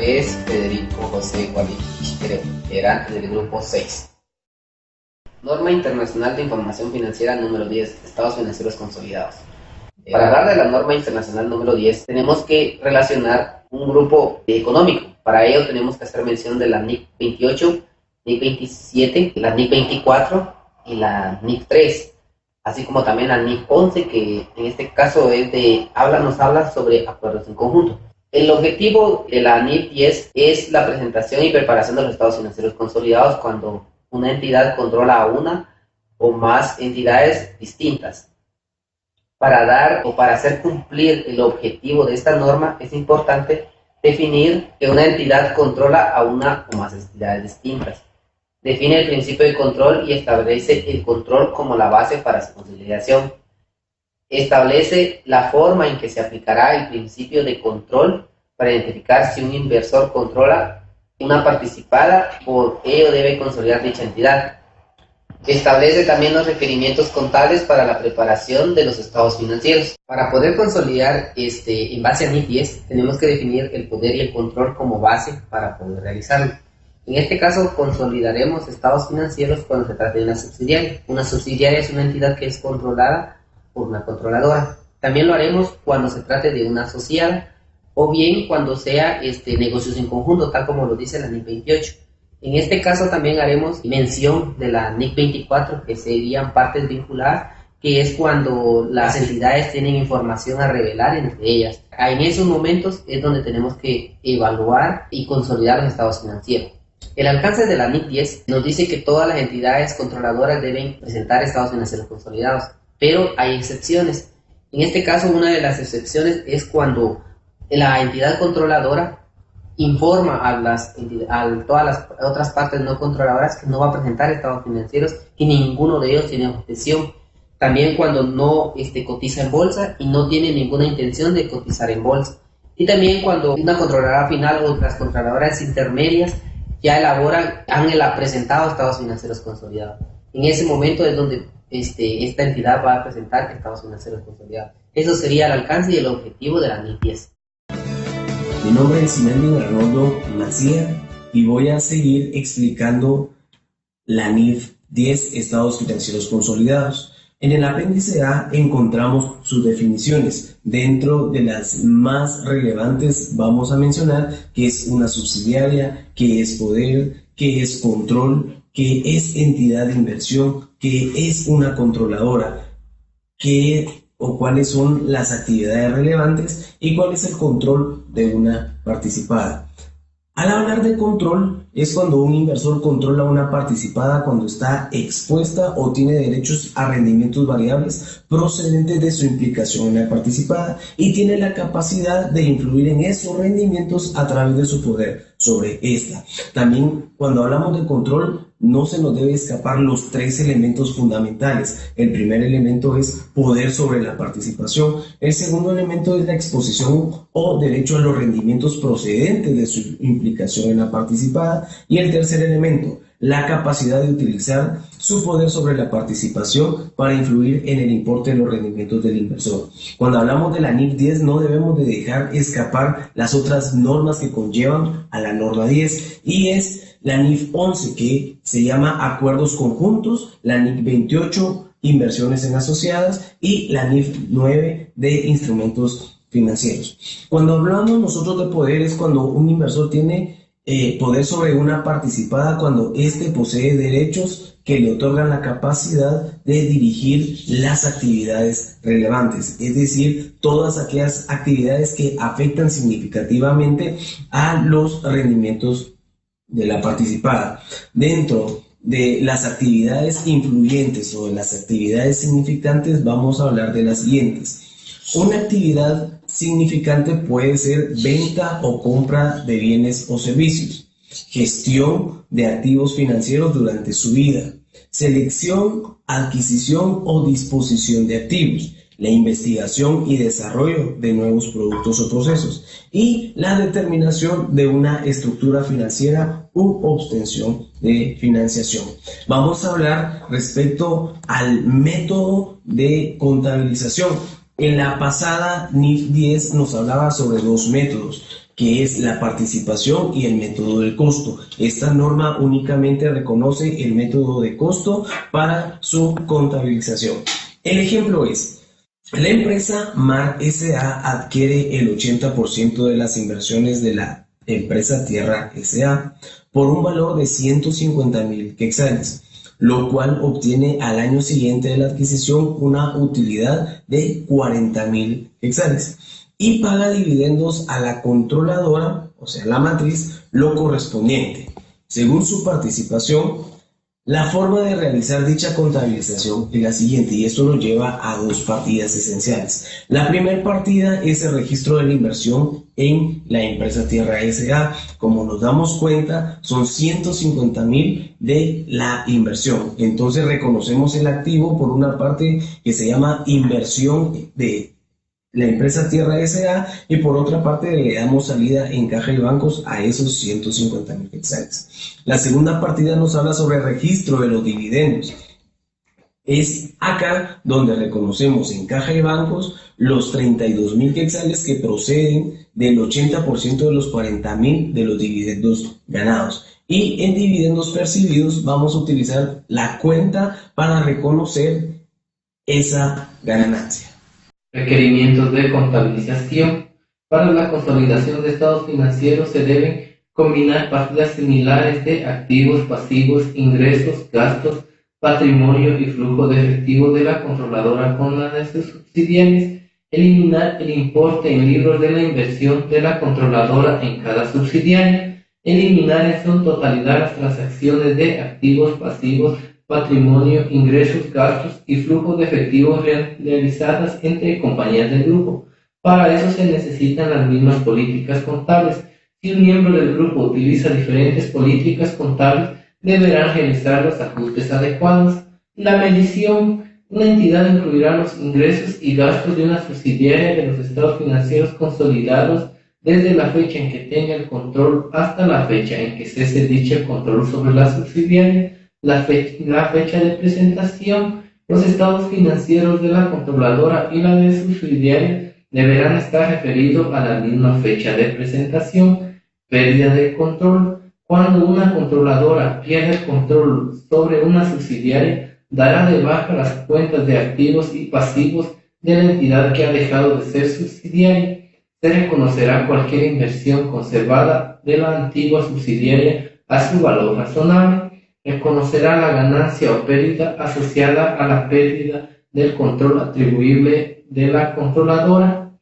nombre es Federico José Guadix, integrante del grupo 6. Norma Internacional de Información Financiera número 10, Estados Financieros Consolidados. Para hablar de la norma internacional número 10, tenemos que relacionar un grupo económico. Para ello tenemos que hacer mención de la NIC 28, NIC 27, la NIC 24 y la NIC 3, así como también la NIC 11, que en este caso nos habla sobre acuerdos en conjunto. El objetivo de la NIC 10 es la presentación y preparación de los estados financieros consolidados cuando una entidad controla a una o más entidades distintas. Para hacer cumplir el objetivo de esta norma es importante definir que una entidad controla a una o más entidades distintas. Define el principio de control y establece el control como la base para su consolidación. Establece la forma en que se aplicará el principio de control para identificar si un inversor controla una participada, por ello debe consolidar dicha entidad. Establece también los requerimientos contables para la preparación de los estados financieros. Para poder consolidar en base a NIC 10, tenemos que definir el poder y el control como base para poder realizarlo. En este caso, consolidaremos estados financieros cuando se trate de una subsidiaria. Una subsidiaria es una entidad que es controlada por una controladora. También lo haremos cuando se trate de una asociada o bien cuando sea negocios en conjunto, tal como lo dice la NIC 28. En este caso también haremos mención de la NIC 24, que serían partes vinculadas, que es cuando las entidades tienen información a revelar entre ellas. En esos momentos es donde tenemos que evaluar y consolidar los estados financieros. El alcance de la NIC 10 nos dice que todas las entidades controladoras deben presentar estados financieros consolidados, pero hay excepciones. En este caso, una de las excepciones es cuando la entidad controladora informa a todas las otras partes no controladoras que no va a presentar estados financieros y ninguno de ellos tiene objeción. También cuando no cotiza en bolsa y no tiene ninguna intención de cotizar en bolsa. Y también cuando una controladora final o las controladoras intermedias ya han presentado estados financieros consolidados. En ese momento es donde esta entidad va a presentar estados financieros consolidados. Eso sería el alcance y el objetivo de la NIC 10. Mi nombre es Melvin Arnoldo Macía y voy a seguir explicando la NIF 10, Estados Financieros Consolidados. En el apéndice A encontramos sus definiciones. Dentro de las más relevantes vamos a mencionar que es una subsidiaria, que es poder, que es control, que es entidad de inversión, que es una controladora, o cuáles son las actividades relevantes y cuál es el control de una participada. Al hablar de control, es cuando un inversor controla una participada cuando está expuesta o tiene derechos a rendimientos variables procedentes de su implicación en la participada y tiene la capacidad de influir en esos rendimientos a través de su poder sobre esta. También, cuando hablamos de control, no se nos debe escapar los tres elementos fundamentales. El primer elemento es poder sobre la participación. El segundo elemento es la exposición o derecho a los rendimientos procedentes de su implicación en la participada. Y el tercer elemento, la capacidad de utilizar su poder sobre la participación para influir en el importe de los rendimientos del inversor. Cuando hablamos de la NIC 10 no debemos de dejar escapar las otras normas que conllevan a la norma 10 y es la NIF 11 que se llama acuerdos conjuntos, la NIC 28 inversiones en asociadas y la NIF 9 de instrumentos financieros. Cuando hablamos nosotros de poder es cuando un inversor tiene poder sobre una participada cuando éste posee derechos que le otorgan la capacidad de dirigir las actividades relevantes, es decir, todas aquellas actividades que afectan significativamente a los rendimientos de la participada. Dentro de las actividades influyentes o de las actividades significantes vamos a hablar de las siguientes. Una actividad significante puede ser venta o compra de bienes o servicios, gestión de activos financieros durante su vida, selección, adquisición o disposición de activos, la investigación y desarrollo de nuevos productos o procesos y la determinación de una estructura financiera u obtención de financiación. Vamos a hablar respecto al método de contabilización. En la pasada NIF 10 nos hablaba sobre dos métodos. que es la participación y el método del costo. Esta norma únicamente reconoce el método de costo para su contabilización. El ejemplo es: la empresa MAR S.A. adquiere el 80% de las inversiones de la empresa Tierra S.A. por un valor de 150.000 quetzales, lo cual obtiene al año siguiente de la adquisición una utilidad de 40.000 quetzales y paga dividendos a la controladora, o sea, la matriz, lo correspondiente. Según su participación, la forma de realizar dicha contabilización es la siguiente, y esto nos lleva a dos partidas esenciales. La primera partida es el registro de la inversión en la empresa Tierra S.A. Como nos damos cuenta, son 150.000 de la inversión. Entonces reconocemos el activo por una parte que se llama inversión de la empresa Tierra S.A. y por otra parte le damos salida en caja y bancos a esos 150.000 quetzales. La segunda partida nos habla sobre el registro de los dividendos. Es acá donde reconocemos en caja y bancos los 32.000 quetzales que proceden del 80% de los 40.000 de los dividendos ganados. Y en dividendos percibidos vamos a utilizar la cuenta para reconocer esa ganancia. Requerimientos de contabilización. Para la consolidación de estados financieros se deben combinar partidas similares de activos, pasivos, ingresos, gastos, patrimonio y flujo de efectivo de la controladora con las de sus subsidiarias, eliminar el importe en libros de la inversión de la controladora en cada subsidiaria, eliminar en su totalidad las transacciones de activos, pasivos, patrimonio, ingresos, gastos y flujo de efectivo realizadas entre compañías del grupo. Para eso se necesitan las mismas políticas contables. Si un miembro del grupo utiliza diferentes políticas contables, deberán realizar los ajustes adecuados. La medición. Una entidad incluirá los ingresos y gastos de una subsidiaria de los estados financieros consolidados desde la fecha en que tenga el control hasta la fecha en que cese dicho control sobre la subsidiaria. La fecha de presentación. Los estados financieros de la controladora y la de subsidiaria deberán estar referidos a la misma fecha de presentación. Pérdida de control. Cuando una controladora pierde el control sobre una subsidiaria, dará de baja las cuentas de activos y pasivos de la entidad que ha dejado de ser subsidiaria. Se reconocerá cualquier inversión conservada de la antigua subsidiaria a su valor razonable. Reconocerá la ganancia o pérdida asociada a la pérdida del control atribuible de la controladora.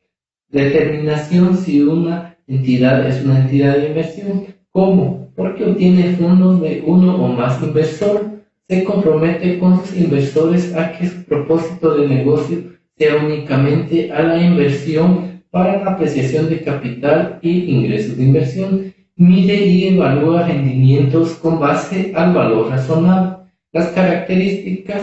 Determinación si una entidad es una entidad de inversión. ¿Cómo? Porque obtiene fondos de uno o más inversores. Se compromete con sus inversores a que su propósito de negocio sea únicamente a la inversión para la apreciación de capital y ingresos de inversión. Mide y evalúa rendimientos con base al valor razonable. Las características: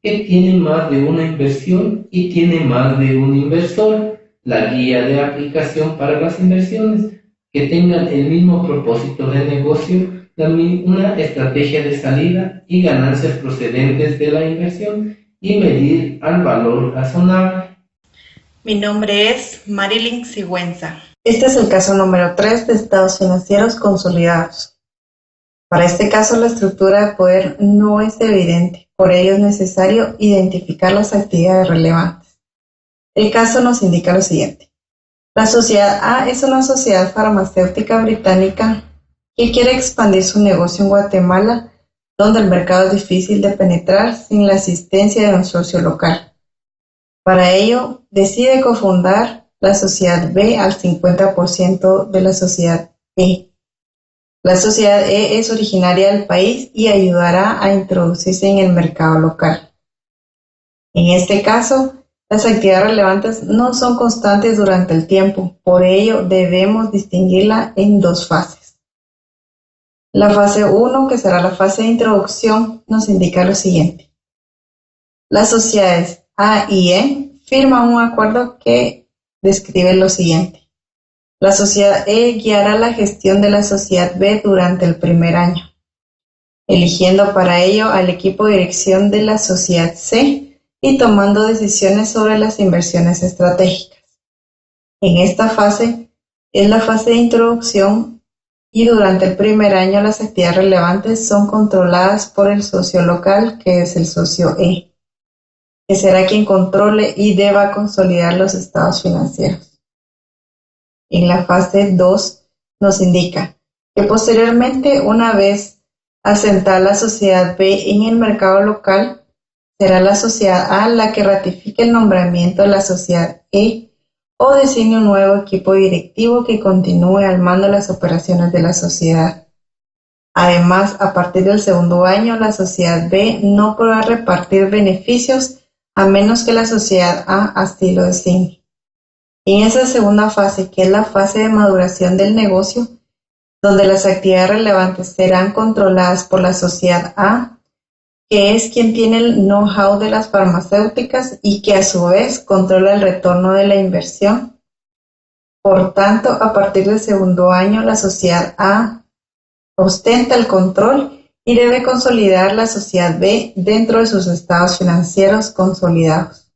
que tiene más de una inversión y tiene más de un inversor. La guía de aplicación para las inversiones: que tengan el mismo propósito de negocio, una estrategia de salida y ganancias procedentes de la inversión, y medir al valor razonable. Mi nombre es Marilyn Sigüenza. Este es el caso número 3 de estados financieros consolidados. Para este caso, la estructura de poder no es evidente, por ello es necesario identificar las actividades relevantes. El caso nos indica lo siguiente. La sociedad A es una sociedad farmacéutica británica que quiere expandir su negocio en Guatemala, donde el mercado es difícil de penetrar sin la asistencia de un socio local. Para ello, decide cofundar la sociedad B al 50% de la sociedad E. La sociedad E es originaria del país y ayudará a introducirse en el mercado local. En este caso, las actividades relevantes no son constantes durante el tiempo, por ello debemos distinguirla en dos fases. La fase 1, que será la fase de introducción, nos indica lo siguiente. Las sociedades A y E firman un acuerdo que describe lo siguiente. La sociedad E guiará la gestión de la sociedad B durante el primer año, eligiendo para ello al equipo de dirección de la sociedad C y tomando decisiones sobre las inversiones estratégicas. En esta fase, Es la fase de introducción y durante el primer año las actividades relevantes son controladas por el socio local, que es el socio E, que será quien controle y deba consolidar los estados financieros. En la fase 2 nos indica que posteriormente, una vez asentada la sociedad B en el mercado local, será la sociedad A la que ratifique el nombramiento de la sociedad E o designe un nuevo equipo directivo que continúe al mando de las operaciones de la sociedad. Además, a partir del segundo año, la sociedad B no podrá repartir beneficios a menos que la sociedad A así lo designe. En esa segunda fase, que es la fase de maduración del negocio, donde las actividades relevantes serán controladas por la sociedad A, que es quien tiene el know-how de las farmacéuticas y que a su vez controla el retorno de la inversión. Por tanto, a partir del segundo año, la sociedad A ostenta el control y debe consolidar la sociedad B dentro de sus estados financieros consolidados.